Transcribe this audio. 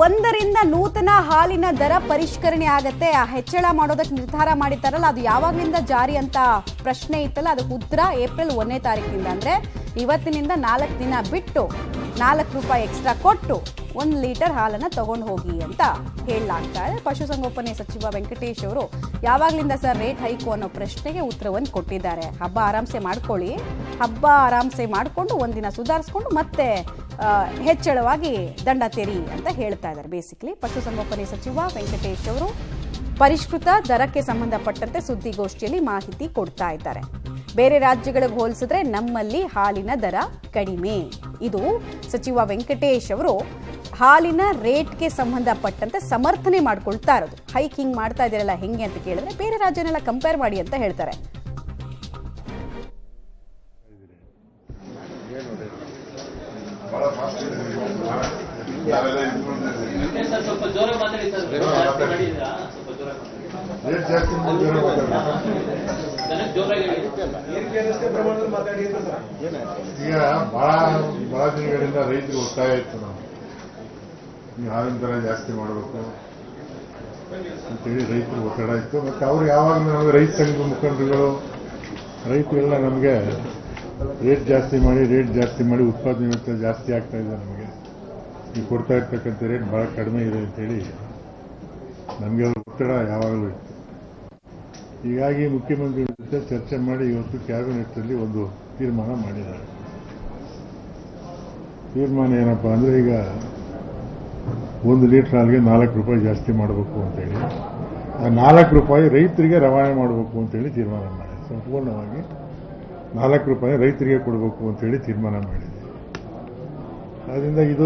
ಒಂದರಿಂದ ನೂತನ ಹಾಲಿನ ದರ ಪರಿಷ್ಕರಣೆ ಆಗತ್ತೆ. ಆ ಹೆಚ್ಚಳ ಮಾಡೋದಕ್ಕೆ ನಿರ್ಧಾರ ಮಾಡಿದ್ದಾರಲ್ಲ, ಅದು ಯಾವಾಗಲಿಂದ ಜಾರಿ ಅಂತ ಪ್ರಶ್ನೆ ಇತ್ತಲ್ಲ, ಅದು ಉತ್ತರ ಏಪ್ರಿಲ್ 1ನೇ ತಾರೀಕಿನಿಂದ. ಅಂದರೆ ಇವತ್ತಿನಿಂದ 4 ದಿನ ಬಿಟ್ಟು 4 ರೂಪಾಯಿ ಎಕ್ಸ್ಟ್ರಾ ಕೊಟ್ಟು 1 ಲೀಟರ್ ಹಾಲನ್ನು ತಗೊಂಡು ಹೋಗಿ ಅಂತ ಹೇಳಲಾಗ್ತಾ ಇದೆ. ಪಶುಸಂಗೋಪನೆ ಸಚಿವ ವೆಂಕಟೇಶ್ ಅವರು ಯಾವಾಗಲಿಂದ ಸರ್ ರೇಟ್ ಹೈಕು ಅನ್ನೋ ಪ್ರಶ್ನೆಗೆ ಉತ್ತರವನ್ನು ಕೊಟ್ಟಿದ್ದಾರೆ. ಹಬ್ಬ ಆರಾಮ್ಸೆ ಮಾಡ್ಕೊಳ್ಳಿ, ಹಬ್ಬ ಆರಾಮ್ಸೆ ಮಾಡಿಕೊಂಡು ಒಂದಿನ ಸುಧಾರಿಸ್ಕೊಂಡು ಮತ್ತೆ ಹೆಚ್ಚಳವಾಗಿ ದಂಡ ತೆರಿ ಅಂತ ಹೇಳ್ತಾ ಇದ್ದಾರೆ. ಬೇಸಿಕಲಿ ಪಶುಸಂಗೋಪನೆ ಸಚಿವ ವೆಂಕಟೇಶ್ ಅವರು ಪರಿಷ್ಕೃತ ದರಕ್ಕೆ ಸಂಬಂಧಪಟ್ಟಂತೆ ಸುದ್ದಿಗೋಷ್ಠಿಯಲ್ಲಿ ಮಾಹಿತಿ ಕೊಡ್ತಾ ಇದ್ದಾರೆ. ಬೇರೆ ರಾಜ್ಯಗಳಿಗೆ ಹೋಲಿಸಿದ್ರೆ ನಮ್ಮಲ್ಲಿ ಹಾಲಿನ ದರ ಕಡಿಮೆ. ಇದು ಸಚಿವ ವೆಂಕಟೇಶ್ ಅವರು ಹಾಲಿನ ರೇಟ್ಗೆ ಸಂಬಂಧಪಟ್ಟಂತೆ ಸಮರ್ಥನೆ ಮಾಡ್ಕೊಳ್ತಾ ಇರೋದು. ಹೈಕ್ ಹಿಂಗ್ ಮಾಡ್ತಾ ಇದ್ದೀರಲ್ಲ ಹೆಂಗೆ ಅಂತ ಕೇಳಿದ್ರೆ ಬೇರೆ ರಾಜ್ಯನೆಲ್ಲ ಕಂಪೇರ್ ಮಾಡಿ ಅಂತ ಹೇಳ್ತಾರೆ. ಈಗ ಬಹಳ ದಿನಗಳಿಂದ ರೈತರು ಒತ್ತಾಯ ಇತ್ತು, ನಾವು ಈ ಹಾಲಿನ ದರ ಜಾಸ್ತಿ ಮಾಡಬೇಕು ಅಂತೇಳಿ ರೈತರು ಒತ್ತಡ ಇತ್ತು. ಮತ್ತು ಅವ್ರು ಯಾವಾಗ ನಮಗೆ ರೈತ ಸಂಘದ ಮುಖಂಡರುಗಳು ರೈತರೆಲ್ಲ ನಮಗೆ ರೇಟ್ ಜಾಸ್ತಿ ಮಾಡಿ ಉತ್ಪಾದನೆ ವೆಚ್ಚ ಜಾಸ್ತಿ ಆಗ್ತಾ ಇದೆ, ನಮಗೆ ನೀವು ಕೊಡ್ತಾ ಇರ್ತಕ್ಕಂಥ ರೇಟ್ ಭಾಳ ಕಡಿಮೆ ಇದೆ ಅಂತೇಳಿ ನಮಗೆ ಒತ್ತಡ ಯಾವಾಗಲೂ ಇತ್ತು. ಹೀಗಾಗಿ ಮುಖ್ಯಮಂತ್ರಿ ಜೊತೆ ಚರ್ಚೆ ಮಾಡಿ ಇವತ್ತು ಕ್ಯಾಬಿನೆಟ್ನಲ್ಲಿ ಒಂದು ತೀರ್ಮಾನ ಮಾಡಿದ್ದಾರೆ. ತೀರ್ಮಾನ ಏನಪ್ಪ ಅಂದರೆ, ಈಗ 1 ಲೀಟರ್ ಹಾಲಿಗೆ 4 ರೂಪಾಯಿ ಜಾಸ್ತಿ ಮಾಡಬೇಕು ಅಂತೇಳಿ, ಆ 4 ರೂಪಾಯಿ ರೈತರಿಗೆ ರವಾನೆ ಮಾಡಬೇಕು ಅಂತೇಳಿ ತೀರ್ಮಾನ ಮಾಡಿ, ಸಂಪೂರ್ಣವಾಗಿ 4 ರೂಪಾಯಿ ರೈತರಿಗೆ ಕೊಡಬೇಕು ಅಂತೇಳಿ ತೀರ್ಮಾನ ಮಾಡಿದೆ. ಆದ್ದರಿಂದ ಇದು